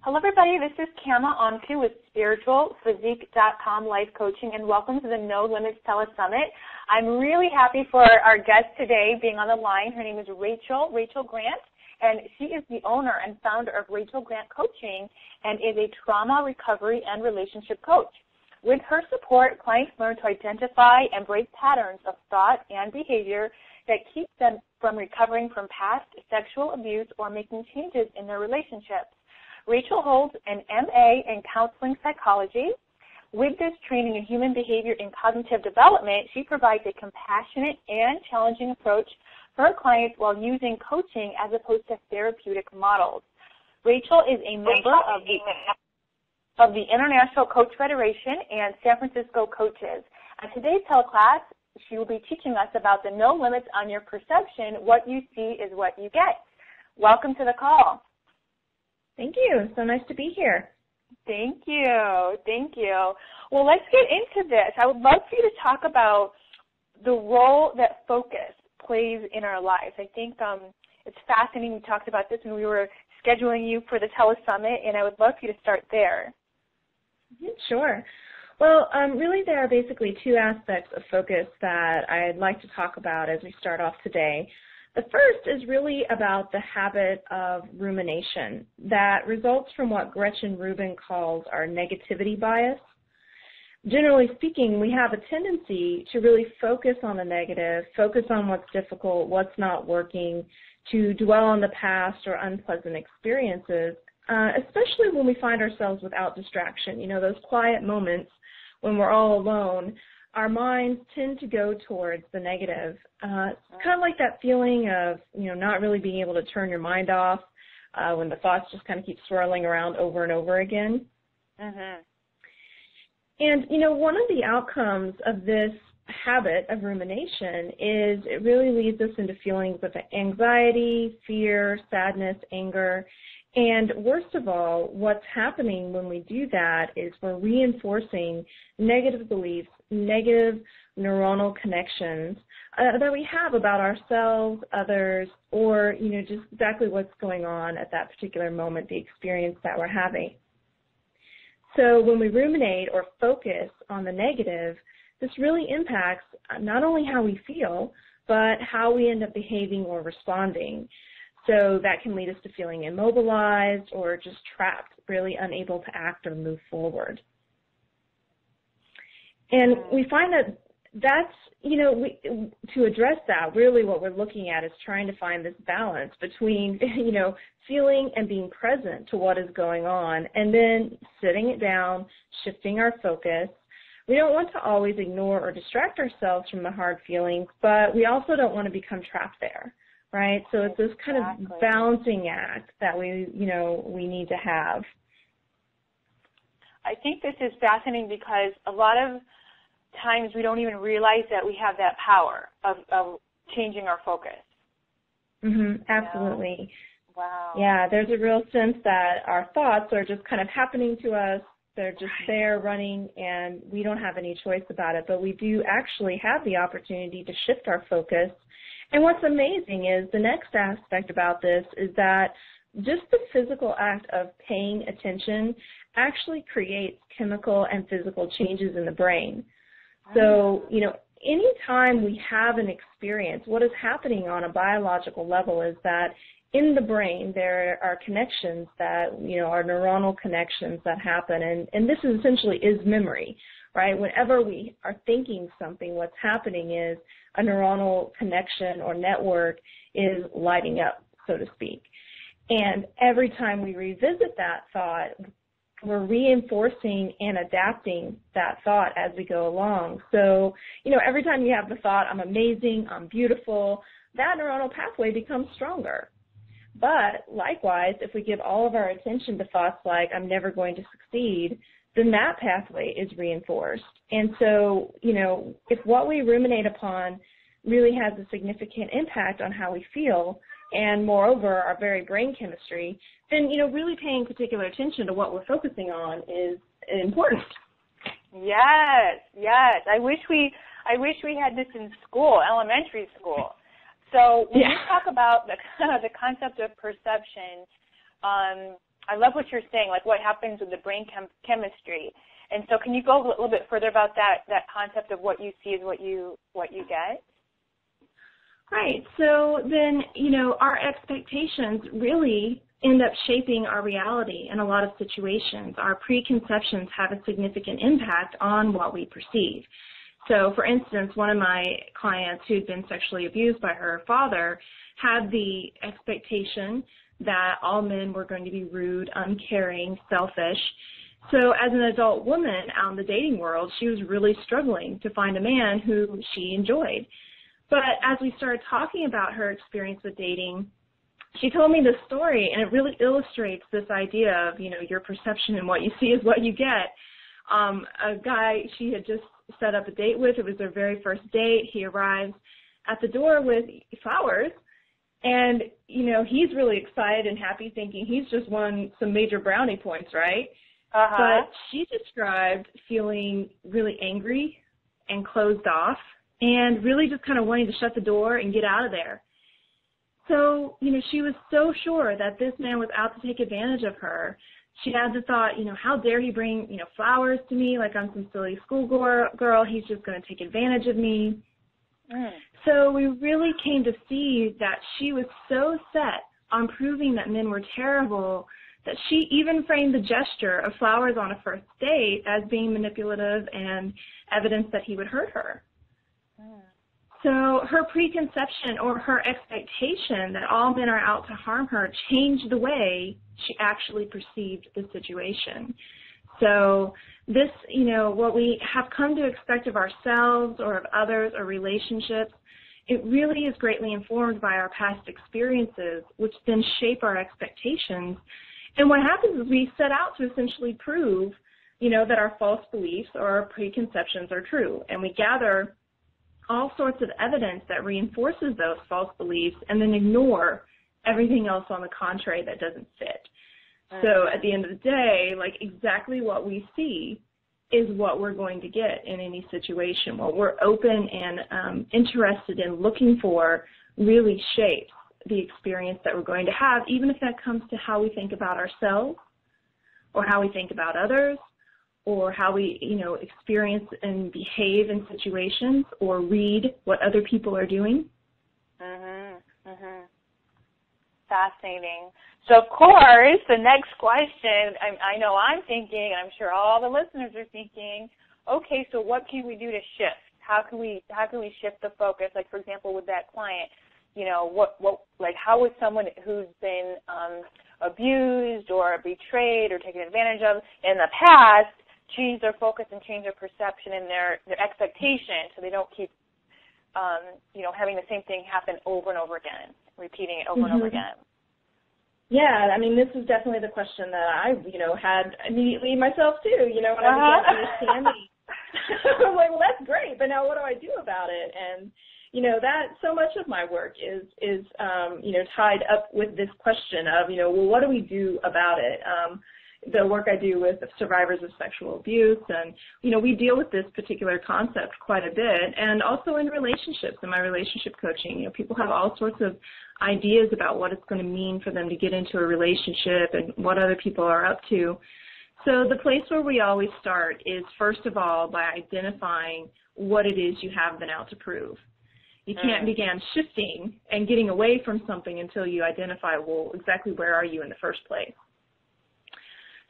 Hello, everybody. This is Kama Onku with SpiritualPhysique.com Life Coaching, and welcome to the No Limits Telesummit. I'm really happy for our guest today being on the line. Her name is Rachel Grant, and she is the owner and founder of Rachel Grant Coaching and is a trauma recovery and relationship coach. With her support, clients learn to identify and break patterns of thought and behavior that keep them from recovering from past sexual abuse or making changes in their relationships. Rachel holds an MA in counseling psychology. With this training in human behavior and cognitive development, she provides a compassionate and challenging approach for her clients while using coaching as opposed to therapeutic models. Rachel is a member of the International Coach Federation and San Francisco Coaches. On today's teleclass, she will be teaching us about the no limits on your perception. What you see is what you get. Welcome to the call. Thank you. So nice to be here. Thank you. Thank you. Well, let's get into this. I would love for you to talk about the role that focus plays in our lives. I think it's fascinating. We talked about this when we were scheduling you for the telesummit, and I would love for you to start there. Sure. Well, really there are basically two aspects of focus that I'd like to talk about as we start off today. The first is really about the habit of rumination that results from what Gretchen Rubin calls our negativity bias. Generally speaking, we have a tendency to really focus on the negative, focus on what's difficult, what's not working, to dwell on the past or unpleasant experiences, especially when we find ourselves without distraction. You know, those quiet moments when we're all alone, our minds tend to go towards the negative. It's kind of like that feeling of, not really being able to turn your mind off when the thoughts just kind of keep swirling around over and over again. Mm-hmm. And, one of the outcomes of this habit of rumination is it really leads us into feelings of anxiety, fear, sadness, anger. And worst of all, what's happening when we do that is we're reinforcing negative beliefs, negative neuronal connections that we have about ourselves, others, or, just exactly what's going on at that particular moment, the experience that we're having. So when we ruminate or focus on the negative, this really impacts not only how we feel, but how we end up behaving or responding. So that can lead us to feeling immobilized or just trapped, really unable to act or move forward. And we find that that's, to address that, really what we're looking at is trying to find this balance between, feeling and being present to what is going on, and then sitting it down, shifting our focus. We don't want to always ignore or distract ourselves from the hard feelings, but we also don't want to become trapped there. Right, so it's this kind of balancing act that we need to have. I think this is fascinating because a lot of times we don't even realize that we have that power of changing our focus. Mm-hmm, absolutely. Wow. Yeah, there's a real sense that our thoughts are just kind of happening to us. They're just there running, and we don't have any choice about it. But we do actually have the opportunity to shift our focus. And what's amazing is the next aspect about this is that just the physical act of paying attention actually creates chemical and physical changes in the brain. So, anytime we have an experience, what is happening on a biological level is that in the brain there are connections that, are neuronal connections that happen, and this essentially is memory. Right? Whenever we are thinking something, what's happening is a neuronal connection or network is lighting up, so to speak. And every time we revisit that thought, we're reinforcing and adapting that thought as we go along. So, every time you have the thought, I'm amazing, I'm beautiful, that neuronal pathway becomes stronger. But likewise, if we give all of our attention to thoughts like, I'm never going to succeed, then that pathway is reinforced. And so, if what we ruminate upon really has a significant impact on how we feel, and moreover, our very brain chemistry, then, really paying particular attention to what we're focusing on is important. Yes. I wish we had this in school, elementary school. So when you talk about the concept of perception, I love what you're saying, like what happens with the brain chemistry. And so can you go a little bit further about that concept of what you see is what you get? Right. So then, our expectations really end up shaping our reality in a lot of situations. Our preconceptions have a significant impact on what we perceive. So, for instance, one of my clients who'd been sexually abused by her father had the expectation that all men were going to be rude, uncaring, selfish. So as an adult woman out in the dating world, she was really struggling to find a man who she enjoyed. But as we started talking about her experience with dating, she told me this story, and it really illustrates this idea of, your perception and what you see is what you get. A guy she had just set up a date with, it was their very first date. He arrives at the door with flowers, and, he's really excited and happy thinking he's just won some major brownie points, right? But she described feeling really angry and closed off and really just kind of wanting to shut the door and get out of there. So, she was so sure that this man was out to take advantage of her. She had the thought, how dare he bring, flowers to me like I'm some silly schoolgirl. He's just going to take advantage of me. So we really came to see that she was so set on proving that men were terrible that she even framed the gesture of flowers on a first date as being manipulative and evidence that he would hurt her. So her preconception or her expectation that all men are out to harm her changed the way she actually perceived the situation. So this, what we have come to expect of ourselves or of others or relationships, it really is greatly informed by our past experiences, which then shape our expectations. And what happens is we set out to essentially prove, that our false beliefs or our preconceptions are true. And we gather all sorts of evidence that reinforces those false beliefs and then ignore everything else on the contrary that doesn't fit. So at the end of the day, exactly what we see is what we're going to get in any situation. What we're open and interested in looking for really shapes the experience that we're going to have, even if that comes to how we think about ourselves or how we think about others or how we, experience and behave in situations or read what other people are doing. Fascinating. So, of course, the next question, I know I'm thinking, and I'm sure all the listeners are thinking, okay, so what can we do to shift? How can we shift the focus? Like, for example, with that client, how would someone who's been abused or betrayed or taken advantage of in the past change their focus and change their perception and their expectation so they don't keep, having the same thing happen over and over again, repeating it over and over again? Yeah, this is definitely the question that I, had immediately myself too, when I began understanding. I'm like, well, that's great, but now what do I do about it? And, that so much of my work is tied up with this question of, well, what do we do about it? The work I do with survivors of sexual abuse, and, we deal with this particular concept quite a bit, and also in relationships, in my relationship coaching, people have all sorts of ideas about what it's going to mean for them to get into a relationship and what other people are up to. So the place where we always start is, first of all, by identifying what it is you have been out to prove. You can't begin shifting and getting away from something until you identify, well, exactly where are you in the first place?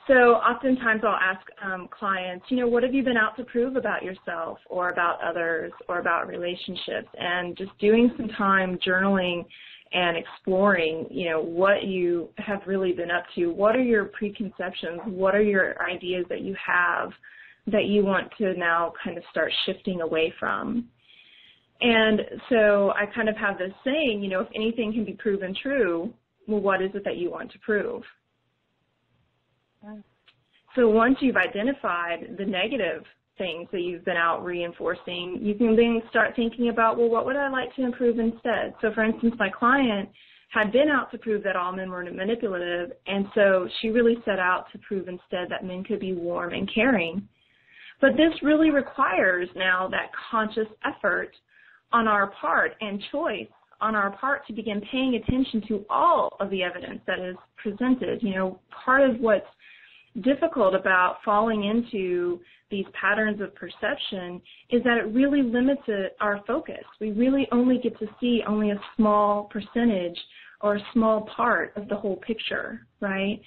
So oftentimes I'll ask clients, what have you been out to prove about yourself or about others or about relationships? And just doing some time journaling and exploring, what you have really been up to. What are your preconceptions? What are your ideas that you have that you want to now kind of start shifting away from? And so I kind of have this saying, if anything can be proven true, well, what is it that you want to prove? So once you've identified the negative things that you've been out reinforcing, you can then start thinking about, well, what would I like to improve instead? So, for instance, my client had been out to prove that all men were manipulative, and so she really set out to prove instead that men could be warm and caring. But this really requires now that conscious effort on our part and choice on our part to begin paying attention to all of the evidence that is presented. You know, part of what's difficult about falling into these patterns of perception is that it really limits our focus. We really only get to see only a small percentage or a small part of the whole picture, right?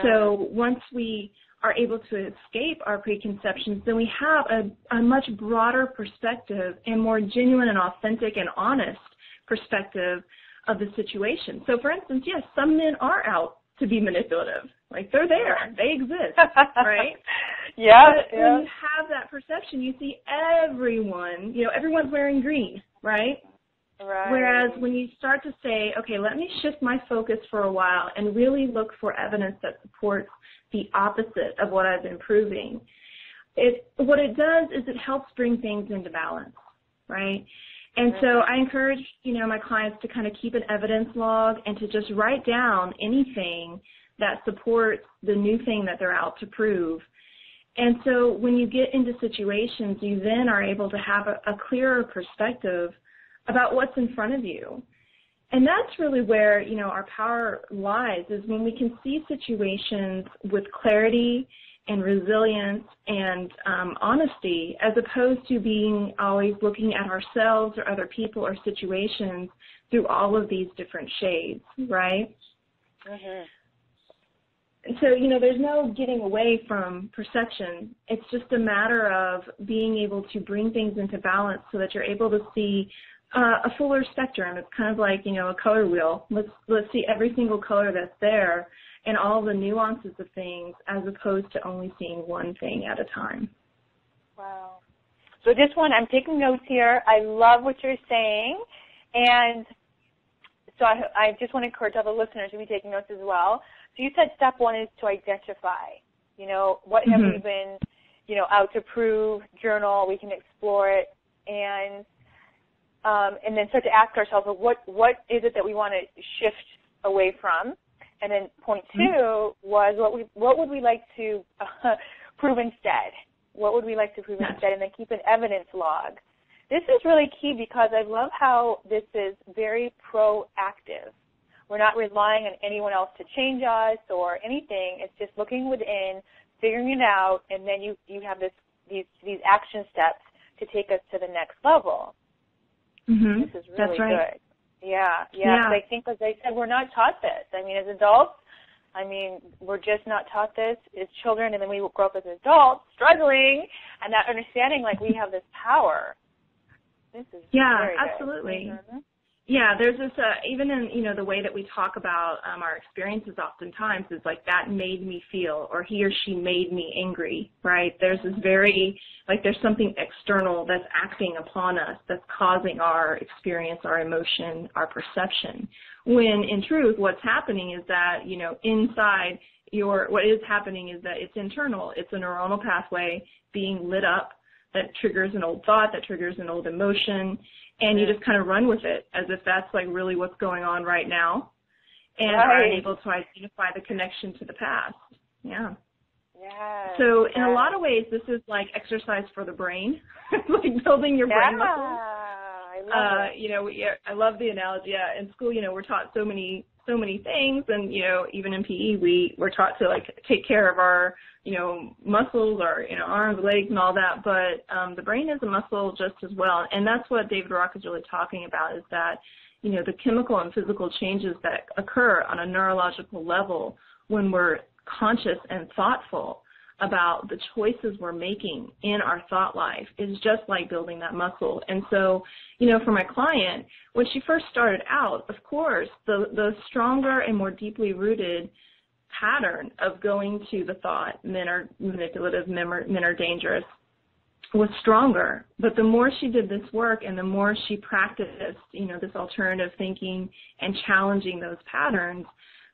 So once we are able to escape our preconceptions, then we have a much broader perspective and more genuine and authentic and honest perspective of the situation. So, for instance, yes, some men are out to be manipulative. Like, they're there. They exist, right? Yeah. But when you have that perception, you see everyone, you know, everyone's wearing green, right? Right. Whereas when you start to say, okay, let me shift my focus for a while and really look for evidence that supports the opposite of what I've been proving, what it does is it helps bring things into balance, right? And so I encourage, you know, my clients to kind of keep an evidence log and to just write down anything that supports the new thing that they're out to prove. And so when you get into situations, you then are able to have a clearer perspective about what's in front of you. And that's really where, you know, our power lies, is when we can see situations with clarity and resilience and honesty, as opposed to being always looking at ourselves or other people or situations through all of these different shades, right? So, you know, there's no getting away from perception. It's just a matter of being able to bring things into balance so that you're able to see a fuller spectrum. It's kind of like, you know, a color wheel. Let's see every single color that's there and all the nuances of things, as opposed to only seeing one thing at a time. Wow. So I'm taking notes here. I love what you're saying. And so I just want to encourage all the listeners to be taking notes as well. So you said step one is to identify, you know, what have we been, you know, out to prove, journal, we can explore it, and then start to ask ourselves, well, what is it that we want to shift away from? And then point two was what would we like to prove instead? What would we like to prove instead? And then keep an evidence log. This is really key because I love how this is very proactive. We're not relying on anyone else to change us or anything. It's just looking within, figuring it out, and then you have these action steps to take us to the next level. This is really good. Yeah. I think, as I said, we're not taught this. I mean, as adults, we're just not taught this as children, and then we grow up as adults struggling and not understanding, like, we have this power. This is very absolutely. Good. Yeah, there's this, even in, you know, the way that we talk about our experiences oftentimes is like, that made me feel, or he or she made me angry, right? There's this very, like, there's something external that's acting upon us that's causing our experience, our emotion, our perception. When in truth, what's happening is that, you know, inside what is happening is that it's internal. It's a neuronal pathway being lit up that triggers an old thought, that triggers an old emotion, and you just kind of run with it as if that's, like, really what's going on right now, and are unable to identify the connection to the past. Yeah. So in a lot of ways, this is like exercise for the brain, like building your brain muscles. I love it. You know, I love the analogy. Yeah, in school, you know, we're taught so many things, and, you know, even in PE, we're taught to, like, take care of our, you know, muscles, our, you know, arms, legs, and all that. But the brain is a muscle just as well, and that's what David Rock is really talking about, is that, you know, the chemical and physical changes that occur on a neurological level when we're conscious and thoughtful about the choices we're making in our thought life is just like building that muscle. And so, you know, for my client, when she first started out, of course, the stronger and more deeply rooted pattern of going to the thought, men are manipulative, men are dangerous, was stronger. But the more she did this work and the more she practiced, you know, this alternative thinking and challenging those patterns,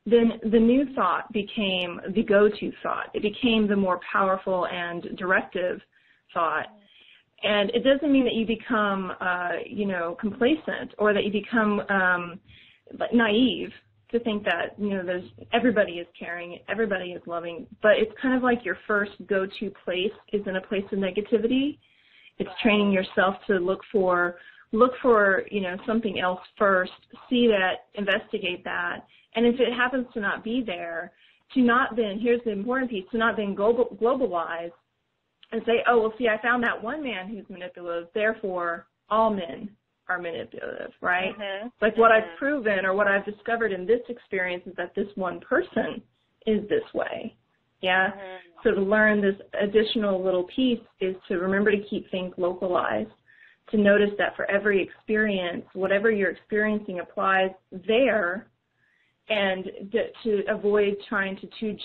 then the new thought became the go-to thought. It became the more powerful and directive thought. And it doesn't mean that you become, you know, complacent, or that you become naive to think that, you know, everybody is caring, everybody is loving, but it's kind of like your first go-to place is in a place of negativity. It's training yourself to look for look for, something else first, see that, investigate that, and if it happens to not be there, to not then, here's the important piece, to not then globalize and say, oh, well, see, I found that one man who's manipulative, therefore all men are manipulative, right? Mm-hmm. Like what I've proven or what I've discovered in this experience is that this one person is this way, yeah? Mm-hmm. So to learn this additional little piece is to remember to keep things localized, to notice that for every experience, whatever you're experiencing applies there, and to avoid trying to too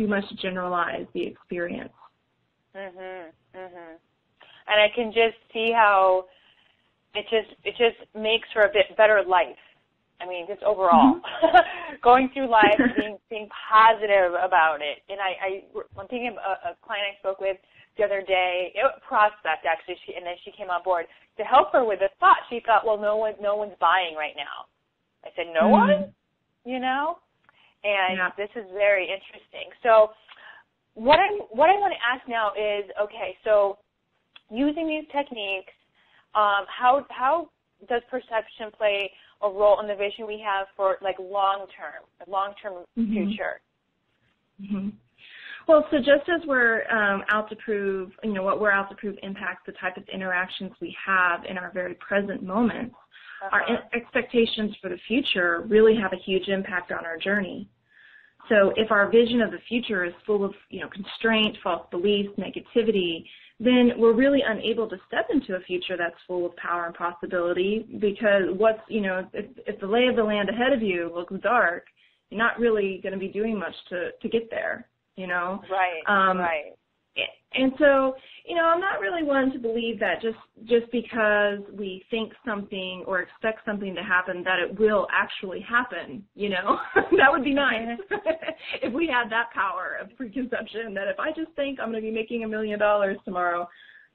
much generalize the experience. Mhm. Mhm. And I can just see how it just makes for a bit better life. I mean, just overall, going through life, being positive about it. And I'm thinking of a client I spoke with the other day, a prospect actually, and then she came on board to help her with this thought. She thought, well, no one's buying right now. I said, no one, and this is very interesting. So what I want to ask now is, okay, so using these techniques, how does perception play a role in the vision we have for like long-term future? Mm-hmm. Well, so just as we're out to prove, what we're out to prove impacts the type of interactions we have in our very present moments, our expectations for the future really have a huge impact on our journey. So if our vision of the future is full of, constraint, false beliefs, negativity, then we're really unable to step into a future that's full of power and possibility, because if the lay of the land ahead of you looks dark, you're not really going to be doing much to get there, Right, right. And so, I'm not really one to believe that just because we think something or expect something to happen that it will actually happen, That would be nice if we had that power of preconception that if I just think I'm going to be making $1 million tomorrow,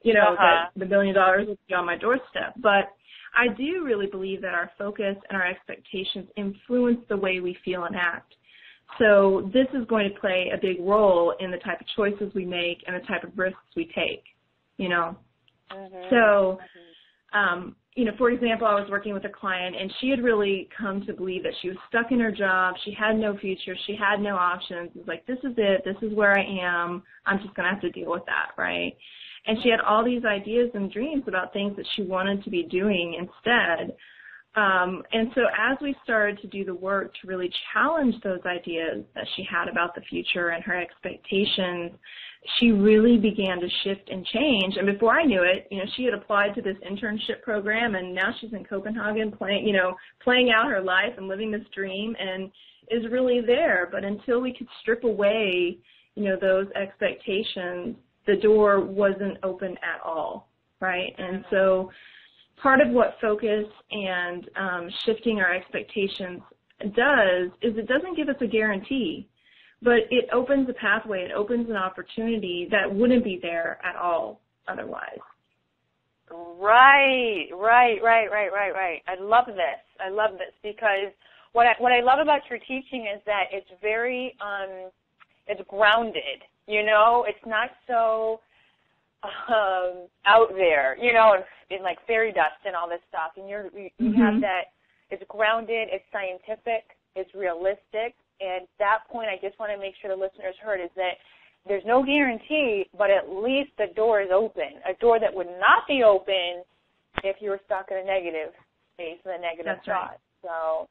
that the $1 million will be on my doorstep. But I do really believe that our focus and our expectations influence the way we feel and act. So this is going to play a big role in the type of choices we make and the type of risks we take, So, for example, I was working with a client, and she had really come to believe that she was stuck in her job. She had no future. She had no options. It was like, this is it. This is where I am. I'm just going to have to deal with that, right? And she had all these ideas and dreams about things that she wanted to be doing instead. And so as we started to do the work to really challenge those ideas that she had about the future and her expectations, she really began to shift and change. And before I knew it, she had applied to this internship program, and now she's in Copenhagen playing out her life and living this dream and is really there. But until we could strip away, those expectations, the door wasn't open at all, right? And so part of what focus and shifting our expectations does is it doesn't give us a guarantee, but it opens a pathway, it opens an opportunity that wouldn't be there at all otherwise. Right. I love this because what I love about your teaching is that it's very, it's grounded, it's not so out there, in like fairy dust and all this stuff. And you have that, it's grounded, it's scientific, it's realistic. And that point I just want to make sure the listeners heard is that there's no guarantee, but at least the door is open, a door that would not be open if you were stuck in a negative space and a negative thought. Right. So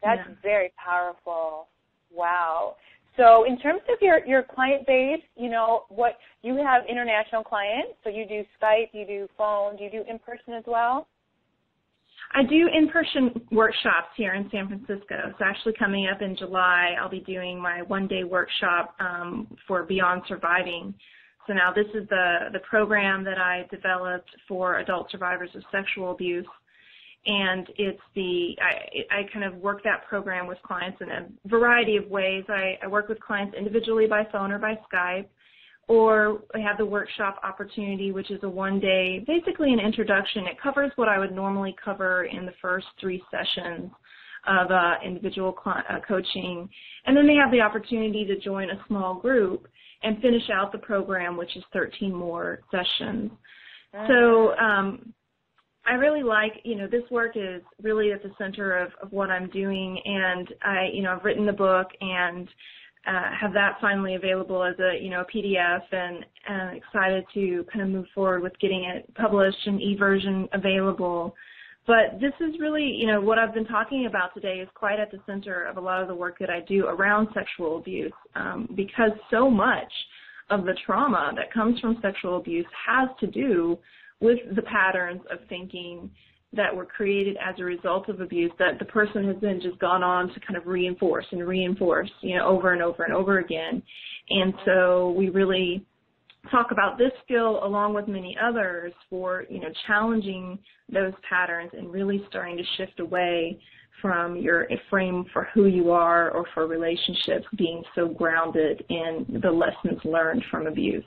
that's very powerful. Wow. So in terms of your client base, what you have international clients, so you do Skype, you do phone, do you do in-person as well? I do in-person workshops here in San Francisco. So actually coming up in July, I'll be doing my one-day workshop for Beyond Surviving. So now this is the program that I developed for adult survivors of sexual abuse. And it's I kind of work that program with clients in a variety of ways. I work with clients individually by phone or by Skype, or I have the workshop opportunity, which is a one-day, basically an introduction. It covers what I would normally cover in the first 3 sessions of individual coaching. And then they have the opportunity to join a small group and finish out the program, which is 13 more sessions. So I really like, this work is really at the center of what I'm doing, and I've written the book and have that finally available as a PDF, and excited to kind of move forward with getting it published and e-version available. But this is really, what I've been talking about today is quite at the center of a lot of the work that I do around sexual abuse, because so much of the trauma that comes from sexual abuse has to do with the patterns of thinking that were created as a result of abuse that the person has then just gone on to kind of reinforce, over and over and over again. And so we really talk about this skill along with many others for, challenging those patterns and really starting to shift away from your frame for who you are or for relationships being so grounded in the lessons learned from abuse.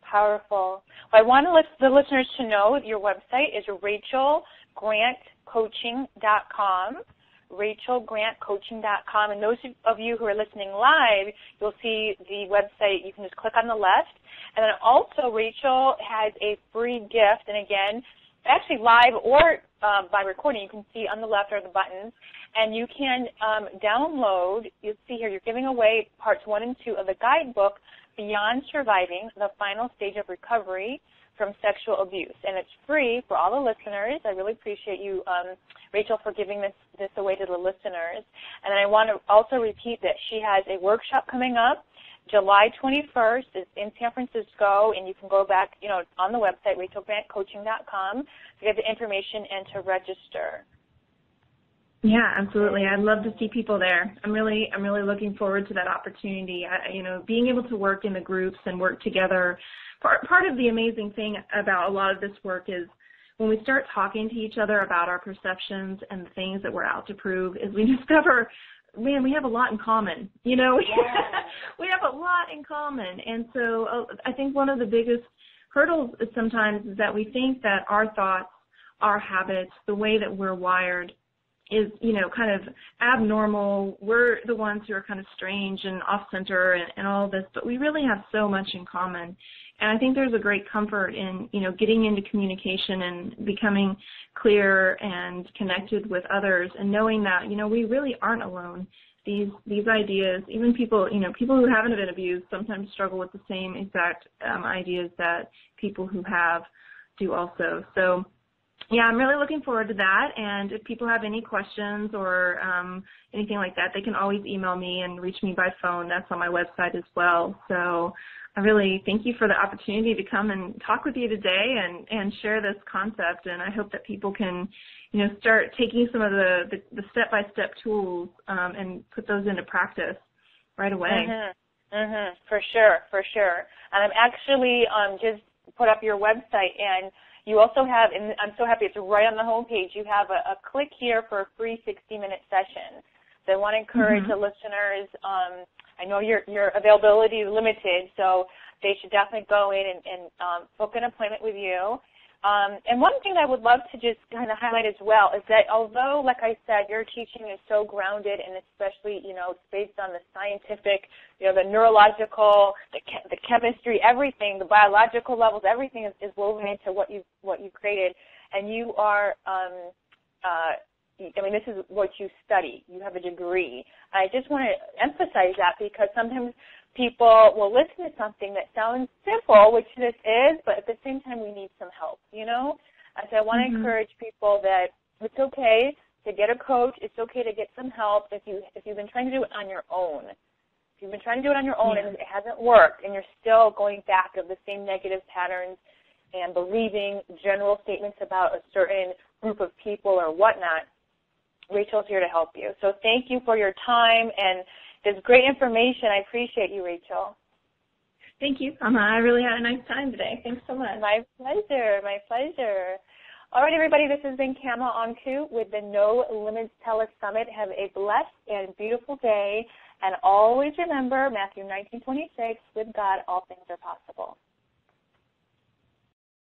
Powerful. Well, I want the listeners to know your website is RachelGrantCoaching.com, RachelGrantCoaching.com. And those of you who are listening live, you'll see the website. You can just click on the left. And then also Rachel has a free gift. And again, actually live or by recording, you can see on the left are the buttons. And you can download, you'll see here, you're giving away parts 1 and 2 of the guidebook, Beyond Surviving, the Final Stage of Recovery from Sexual Abuse. And it's free for all the listeners. I really appreciate you, Rachel, for giving this away to the listeners. And then I want to also repeat that she has a workshop coming up July 21st. It's in San Francisco, and you can go back, on the website, RachelGrantCoaching.com, to get the information and to register. Yeah, absolutely. I'd love to see people there. I'm really looking forward to that opportunity. Being able to work in the groups and work together. Part of the amazing thing about a lot of this work is when we start talking to each other about our perceptions and the things that we're out to prove, is we discover, man, we have a lot in common. We have a lot in common. And so I think one of the biggest hurdles is sometimes is that we think that our thoughts, our habits, the way that we're wired is, kind of abnormal. We're the ones who are kind of strange and off-center and all of this, but we really have so much in common. And I think there's a great comfort in, getting into communication and becoming clear and connected with others and knowing that, we really aren't alone. These ideas, even people who haven't been abused sometimes struggle with the same exact ideas that people who have do also. So, yeah, I'm really looking forward to that, and if people have any questions or anything like that, they can always email me and reach me by phone. That's on my website as well. So I really thank you for the opportunity to come and talk with you today and share this concept, and I hope that people can, start taking some of the step-by-step tools and put those into practice right away. For sure. And I'm actually just put up your website, and you also have, and I'm so happy it's right on the homepage, you have a click here for a free 60-minute session. So I want to encourage the listeners, I know your availability is limited, so they should definitely go in and book an appointment with you. And one thing I would love to just kind of highlight as well is that although, like I said, your teaching is so grounded and especially, it's based on the scientific, the neurological, the chemistry, everything, the biological levels, everything is woven into what you created. And you are, this is what you study. You have a degree. I just want to emphasize that because sometimes people will listen to something that sounds simple, which this is, but at the same time we need some help, And so I want to encourage people that it's okay to get a coach. It's okay to get some help if you've been trying to do it on your own. If you've been trying to do it on your own and it hasn't worked and you're still going back to the same negative patterns and believing general statements about a certain group of people or whatnot, Rachel's here to help you. So thank you for your time, and there's great information. I appreciate you, Rachel. Thank you, Emma. I really had a nice time today. Thanks so much. My pleasure. All right, everybody, this has been Kama Anku with the No Limits Telesummit. Have a blessed and beautiful day, and always remember Matthew 19:26, with God all things are possible.